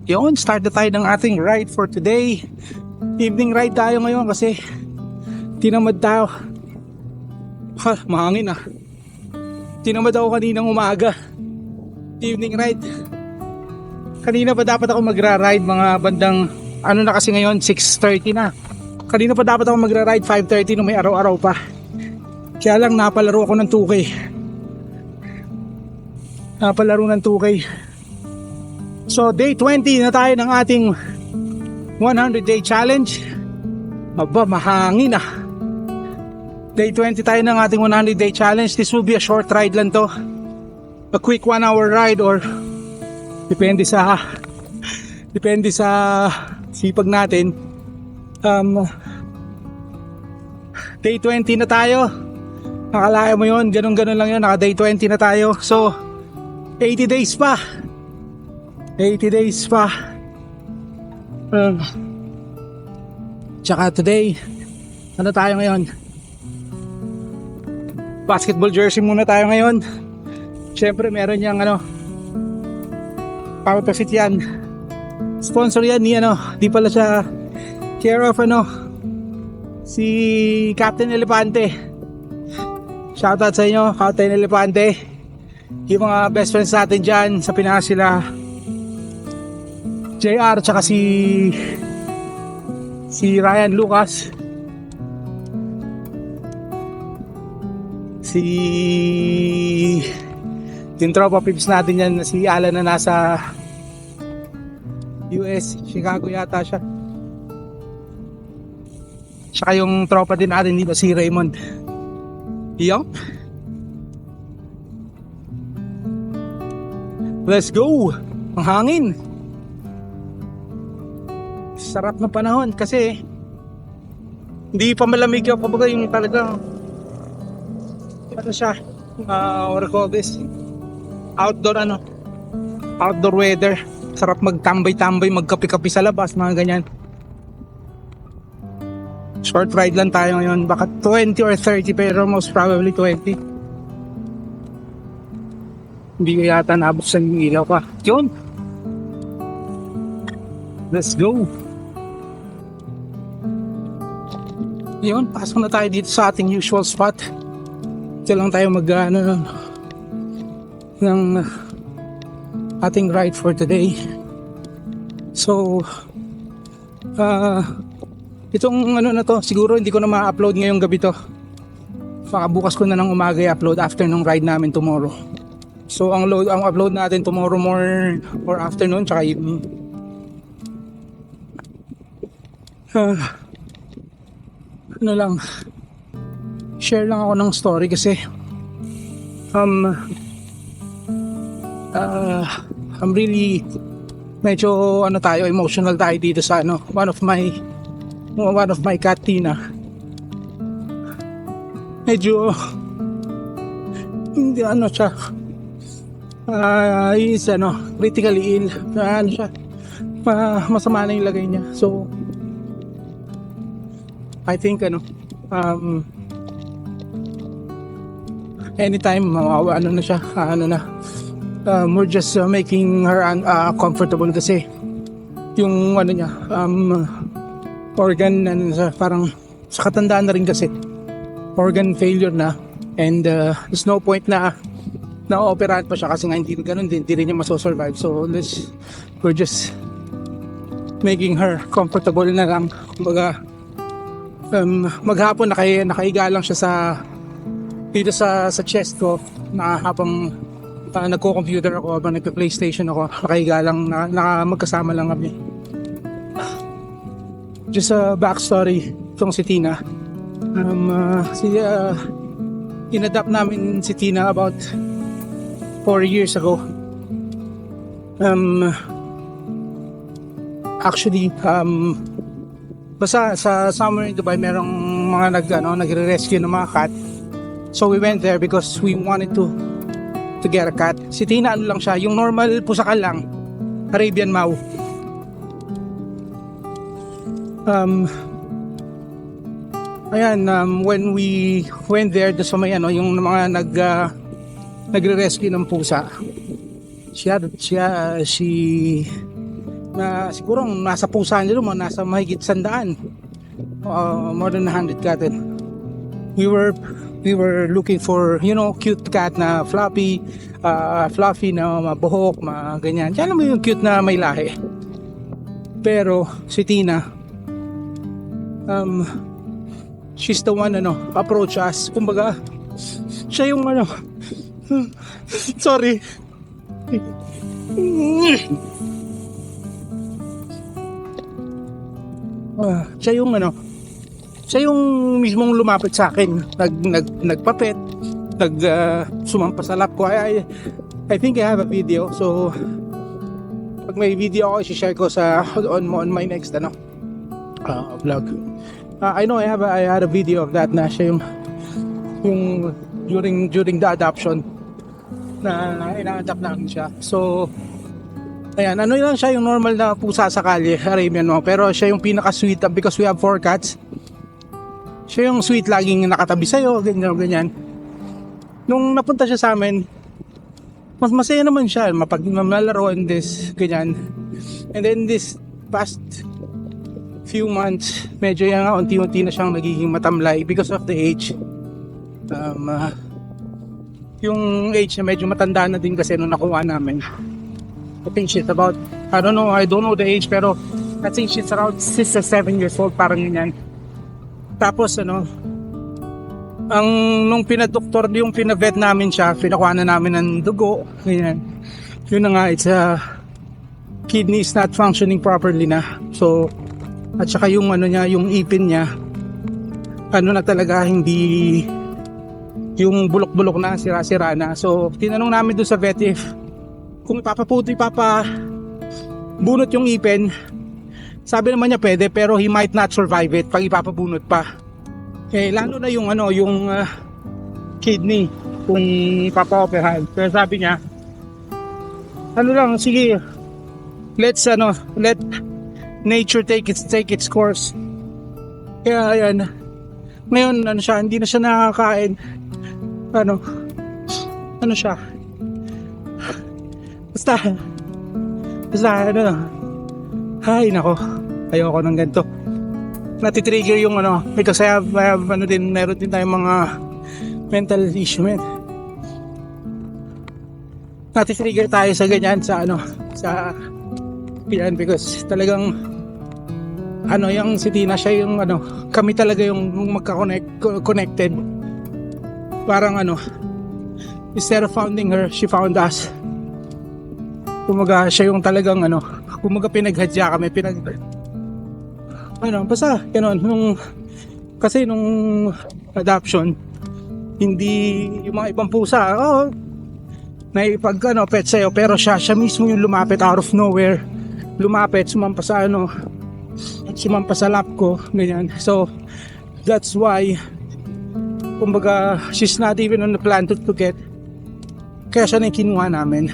Yun, start na tayo ng ating ride for today. Evening ride tayo ngayon kasi tinamad tayo. Mahangin ah. Tinamad ako kaninang umaga. Evening ride. Kanina pa dapat ako magra-ride mga bandang ano na kasi ngayon 6:30 na. Kanina pa dapat ako magra-ride 5:30 nung may araw-araw pa. Kaya lang napalaro ako ng 2K. Napalaro ng 2K. So day 20 na tayo ng ating 100-day challenge. Aba, mahangin ah. Day 20 tayo ng ating 100-day challenge. This will be a short ride lang to. A quick 1-hour ride or depende sa sipag natin. Day 20 na tayo. Nakalaya mo yun, ganun lang yun. Naka day 20 na tayo. So 80 days pa. 80 days pa. Tsaka today, ano tayo ngayon? Basketball jersey muna tayo ngayon. Siyempre meron yang power fit yan. Sponsor yan ni di pala siya care of si Captain Elepante. Shoutout sa inyo, Captain Elepante. Yung mga best friends natin dyan sa Pinas, sila JR tsaka si Ryan Lucas, yung tropa pips natin yan, si Alan na nasa US, Chicago yata siya. Tsaka yung tropa din natin dito, si Raymond. Yung let's go! Ang hangin! Sarap ng panahon kasi hindi pa malamig yung kumbaga yung talagang ano siya, what do you call this, outdoor weather. Sarap magtambay-tambay, magkapi-kapi sa labas, mga ganyan. Short ride lang tayo ngayon, baka 20 or 30 pero most probably 20. Hindi ko yata nabuksan yung ilaw pa. Yun, let's go. Yun, pasok na tayo dito sa ating usual spot. Ito lang tayo ng ating ride for today. So itong na to, siguro hindi ko na ma-upload ngayong gabi to. Baka bukas ko na ng umaga i-upload after nung ride namin tomorrow. So ang upload natin tomorrow morning or afternoon tsaka evening. Share lang ako ng story kasi I'm really medyo emotional tayo dito sa one of my cat, Tina. Medyo hindi siya is critically ill. Siya masama na yung lagay niya. So I think anytime na siya, we're just making her comfortable kasi yung niya, organ parang sa katandaan na rin kasi organ failure na, and there's no point na operahan pa siya kasi nga hindi rin niya masosurvive. So we're just making her comfortable na lang. Kumbaga maghapon nakahiga lang siya dito sa chest ko na habang nagko-computer ako, habang nagpe-PlayStation ako, nakahiga lang magkasama lang kami. Just a backstory, itong si Tina. Inadapt namin si Tina about 4 years ago. Actually, basta sa somewhere in Dubai merong mga nagre-rescue ng mga cat. So we went there because we wanted to get a cat. Si Tina lang siya, yung normal pusaka lang, Arabian Mau. When we went there, sa may yung mga nagre-rescue ng pusa, she na siguro nasa pusa nila mga nasa mahigit 100, more than 100 cattle. We were looking for, you know, cute cat na fluffy na mabuhok, ganyan. Alam mo yung cute na may lahi. Pero si Tina, she's the one approach us. Kumbaga, siya yung sorry. Siya yung mismong lumapit sa akin, nagpapet, sumampa sa lap ko. I think I have a video, so pag may video ako, i-share ko on my next vlog. I know I had a video of that na siya yung during the adoption na ina-adapt namin siya. So ayan, lang siya yung normal na pusa sa kalye, Arabian mo, pero siya yung pinaka-sweet because we have 4 cats. Siya yung sweet, laging nakatabi sa'yo, ganyan. Nung napunta siya sa amin, mas masaya naman siya, malaro and this, ganyan. And then this past few months, medyo yan unti-unti na siyang nagiging matamlay because of the age. Yung age niya medyo matanda na din kasi nung nakuha namin. I think she's about, I don't know the age, pero I think she's around 6 or 7 years old, parang ganyan. Tapos nung pinadoktor, yung pinavet namin siya, pinakuha na namin ng dugo, ganyan. Yun na nga, it's kidney is not functioning properly na. So, at saka yung yung ipin niya, na talaga, hindi, yung bulok-bulok na, sira-sira na. So, tinanong namin doon sa vet if kung bunot yung ipin. Sabi naman niya pwede, pero he might not survive it pag ipapabunot pa. Lalo na yung kidney kung ipapa-operahan. Pero sabi niya, sige, let nature take its course. Kaya ayan, ngayon hindi na siya nakakain. Siya, basta ay nako, ayoko ng ganito. Natitrigger yung because I have meron din tayong mga mental issue, man. Natitrigger tayo sa ganyan, sa yan, because talagang yung si Tina, siya yung kami talaga yung connected. Parang instead of founding her, she found us. Kumaga siya yung talagang pinaghadya kami, basta kasi nung adoption, hindi yung mga ibang pusa pet sa'yo, pero siya mismo yung lumapit out of nowhere, sumampa sa lap ko, ganyan. So that's why kumbaga she's not even on the plan to get, kaya siya na yung kinuha namin.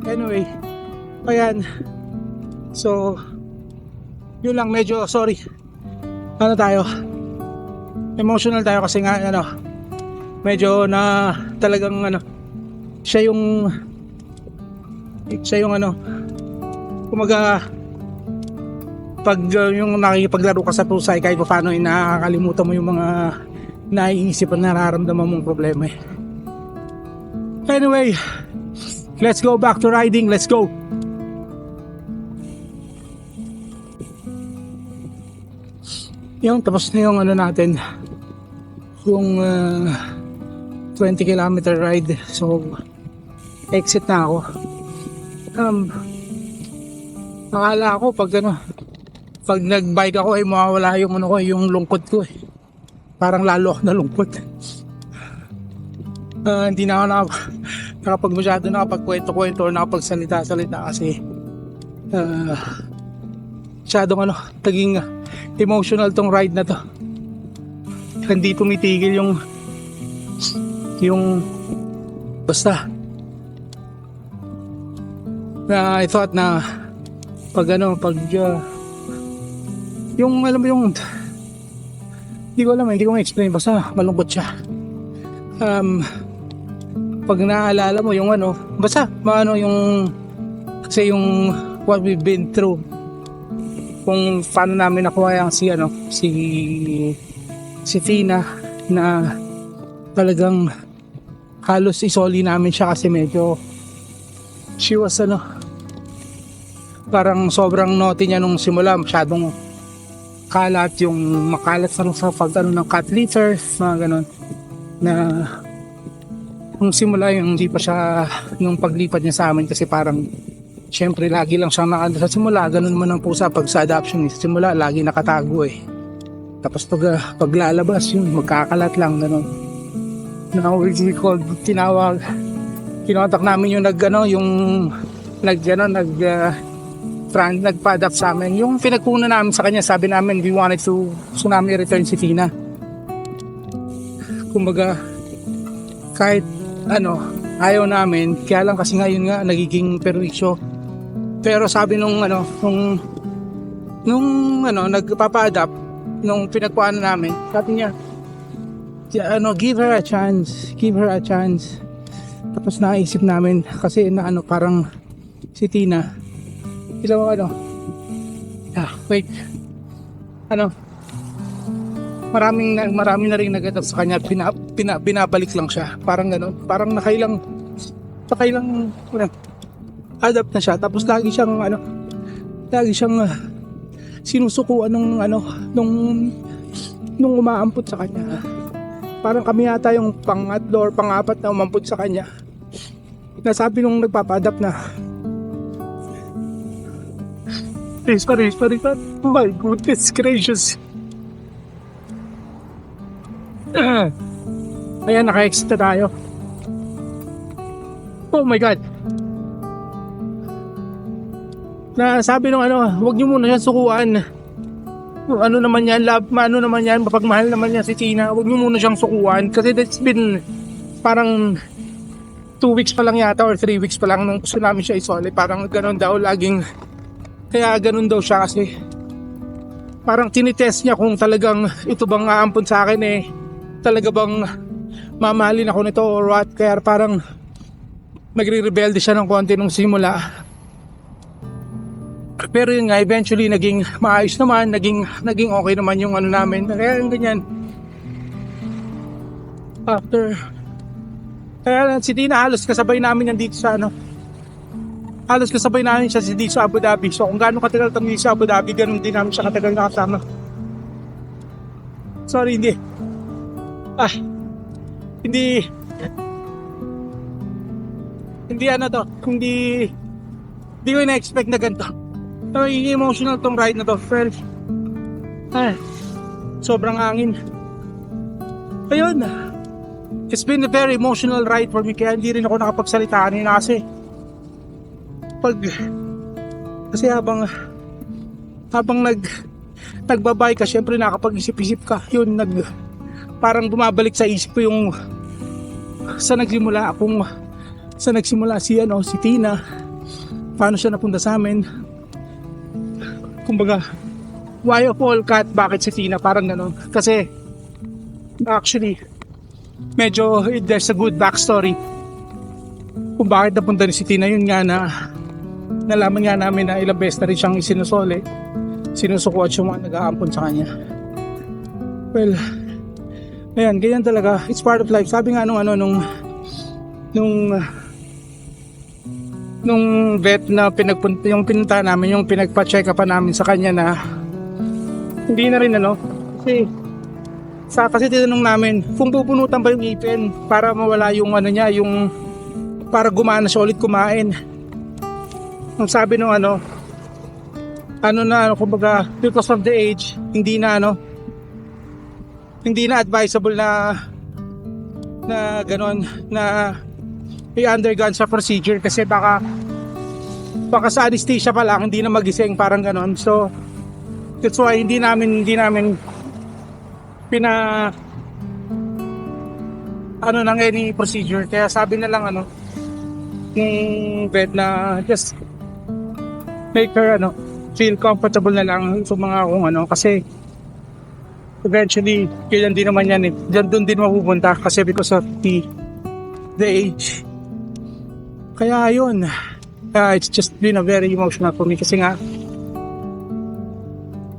Anyway, ayan. So, yun lang, medyo sorry. Emotional tayo kasi nga medyo na talagang siya yung kumaga pag yung nakikipaglaro ka sa pusa, kahit paano nakakalimutan mo yung mga naiisip at nararamdaman mong problema. Anyway, let's go back to riding. Let's go. Yung tapos na yung natin, yung 20 kilometer ride. So exit na ako. Akala ko pag nagbike ako ay mawawala yung yung lungkot ko eh. Parang lalo ako nalungkot. Hindi na ako nakapag nakapagkwento-kwento or nakapagsalita-salita kasi masyadong taging emotional tong ride na to. Hindi tumitigil yung basta na I thought na pag yung alam mo yung hindi ko ma-explain, basta malungkot siya. Pag naalala mo yung basta yung Kasi yung what we've been through, kung paano namin nakuha yung si Tina, na talagang halos isoli namin siya kasi medyo she was parang sobrang naughty niya nung simula, masyadong kalat, yung makalat sa pag ng cat litter, mga ganon, na nung simula yung hindi pa siya, yung paglipat niya sa amin, kasi parang syempre lagi lang siyang nakanda sa simula, ganun naman ang pusa pag sa adoption, sa simula lagi nakatago eh. Tapos pag lalabas yun, magkakalat lang, gano'n. Now we called, kinotak namin yung nagpa-adapt sa amin. Yung pinagkunan namin sa kanya, sabi namin, we wanted to tsunami return si Tina. Kumbaga, kahit ayaw namin, kaya lang kasi ngayon nga, nagiging perwisyo. Pero sabi nung nagpapa-adapt, nung pinagkuhan namin, sabi niya, give her a chance. Tapos naisip namin, kasi parang si Tina, marami na rin nag-adapt sa kanya, binabalik lang siya, parang gano'n, parang nakailang adapt na siya, tapos lagi siyang sinusukuan nung umaampot sa kanya. Parang kami yata yung pangatlo or pangapat na umampot sa kanya. Nasabi nung nagpapa-adapt na, sorry. My goodness gracious. Ayan, naka-exit na tayo. Oh my God. Na sabi nung huwag niyo muna yan sukuan. Ano naman yan, mapagmahal naman yan si Tina. Huwag niyo muna siyang sukuan. Kasi that's been parang 2 weeks pa lang yata or 3 weeks pa lang nung gusto namin siya isole. Parang ganun daw laging, kaya ganun daw siya kasi parang tinitest niya kung talagang ito bang aampon sa akin talaga bang mamahalin ako nito or what. Kaya parang nagre-rebelde siya ng konti nung simula. Pero yun nga, eventually naging maayos naman, naging okay naman yung namin. Kaya yung ganyan. Kaya si Tina halos kasabay namin nandito sa halos kasabay namin siya dito sa Abu Dhabi. So kung gaano katagal kami sa Abu Dhabi, ganun din namin siya katagal nakasama. Sorry, hindi ko na-expect na ganito. Emotional tong ride na to. Well, sobrang hangin. Ayun, it's been a very emotional ride for me, kaya hindi rin ako nakapagsalita kanina kasi habang nagbabay ka, syempre nakapag-isip-isip ka. Yun, parang bumabalik sa isip ko yung sa nagsimula si Tina, paano siya napunta sa amin. Kumbaga, why of all cat, bakit si Tina, parang gano'n. Kasi actually medyo there's a good backstory kung bakit napunta ni si Tina. Yun nga na nalaman nga namin na ilang beses na rin siyang sinusuko at yung mga nag-aampon sa kanya. Well, ayan, ganyan talaga, it's part of life. Sabi nga nung vet na pinunta namin, yung pinagpa-check up namin sa kanya, na hindi na rin kasi tinanong namin kung pupunutan ba yung ipin para mawala yung yung para gumana siya ulit kumain. Ang sabi nung kumbaga because of the age, hindi na advisable na ganon, na i-undergone sa procedure kasi baka sa anesthesia pa lang hindi na magising, parang ganon. So that's why hindi namin ng any procedure. Kaya sabi na lang ng vet na just make her feel comfortable na lang sa mga kasi eventually kailan din naman yan doon din mapupunta kasi because of the age. Kaya yun, It's just been a very emotional for me kasi nga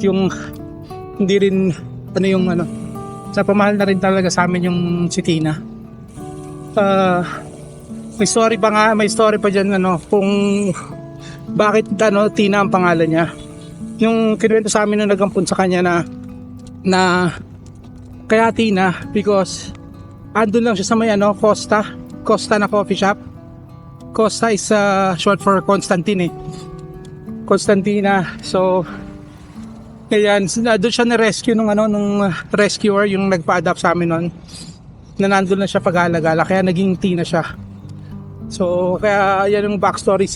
yung hindi rin napamahal na rin talaga sa amin yung si Tina. May story pa dyan kung bakit Tina ang pangalan niya. Yung kinuwento sa amin nung nagampun sa kanya na kaya Tina because andun lang siya sa may Costa na coffee shop. Costa is short for Constantine Constantina. So kaya doon siya na-rescue nung rescuer yung nagpa-adapt sa amin noon, na nandun na siya pag-alagala, kaya naging Tina siya. So kaya yan yung backstory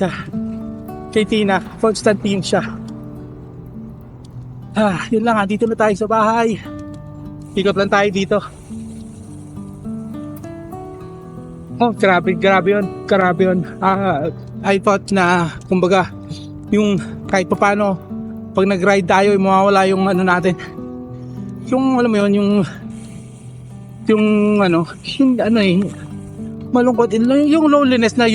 kay Tina, Constantine siya. Yun lang, dito na tayo sa bahay. Ikot lang tayo dito. Oh, grabe yun. I thought na, kumbaga, yung kahit pa paano, pag nag-ride tayo, mawawala yung natin. Yung, alam mo yun, malungkot, yung loneliness na,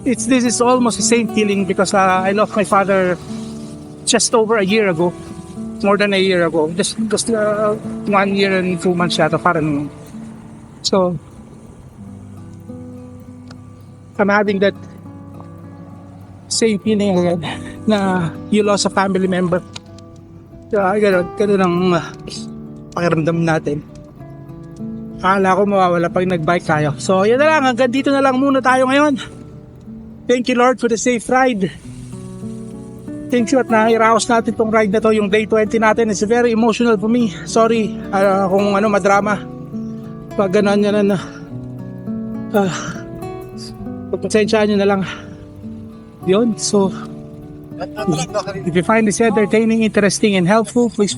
this is almost the same feeling because I lost my father just over a year ago. More than a year ago. Just 1 year and 2 months yata, parang. So, I'm having that same feeling again na you lost a family member. Ganun ang pakiramdam natin. Akala ko mawawala pag nag-bike tayo. So, yan na lang. Hanggang dito na lang muna tayo ngayon. Thank you, Lord, for the safe ride. Thank you at nairaos natin tong ride na to. Yung day 20 natin is very emotional for me. Sorry kung madrama. Pag gano'n yan pagpasensyaan nyo na lang. Yun, so if you find this entertaining, interesting, and helpful, please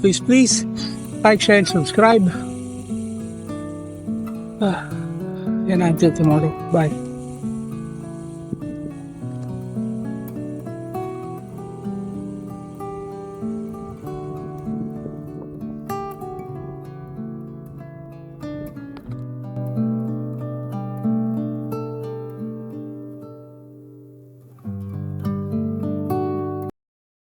like, share, and subscribe. Yan, until tomorrow. Bye.